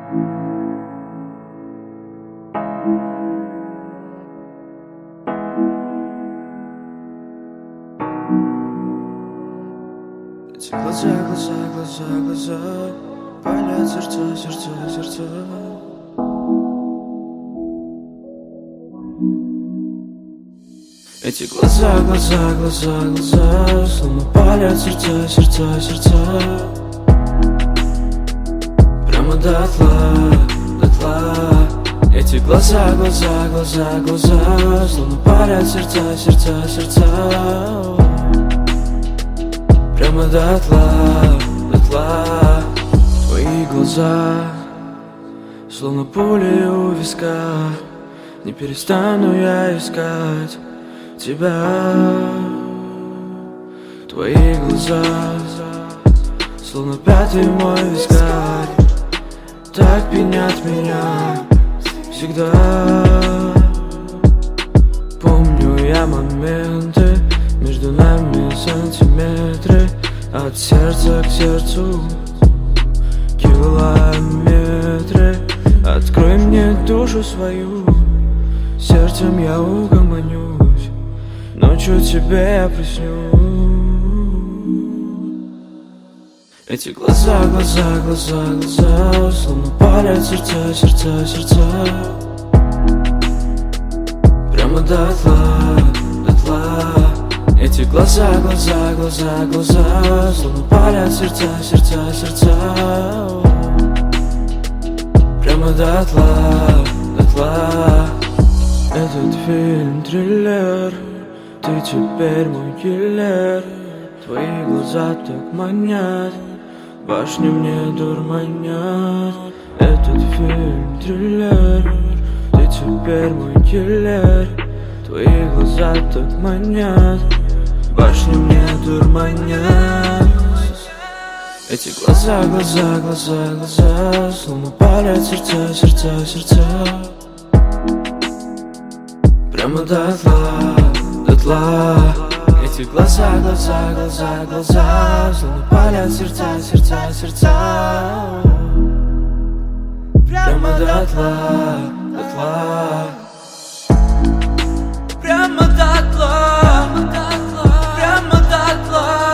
Эти глаза, глаза, глаза, глаза палят сердца, сердца, сердца. Эти глаза, глаза, глаза, глаза словно палят сердца, сердца, сердца. Прямо дотла, дотла. Эти глаза, глаза, глаза, глаза словно палят сердца, сердца, сердца. Прямо дотла, дотла. Твои глаза словно пули у виска. Не перестану я искать тебя. Твои глаза словно пятый мой вискарь. Так пьянят меня всегда. Помню я моменты, между нами сантиметры. От сердца к сердцу километры. Открой мне душу свою, сердцем я угомонюсь, ночью тебе я приснюсь. Эти глаза, глаза, глаза, глаза словно палят сердца, сердца, сердца. Прямо дотла, дотла. Эти глаза, глаза, глаза, глаза словно палят сердца, сердца, сердца. Прямо дотла, дотла. Этот фильм триллер, ты теперь мой киллер. Твои глаза так манят, башни мне дурманят. Этот фильм триллер, ты теперь мой киллер. Твои глаза так манят, башни мне дурманят. Эти глаза, глаза, глаза, глаза словно палят сердца, сердца, сердца. Прямо дотла, дотла. Эти глаза, глаза, глаза, глаза словно палят сердца, сердца, сердца. Прямо дотла, дотла. Прямо дотла, прямо дотла, прямо дотла.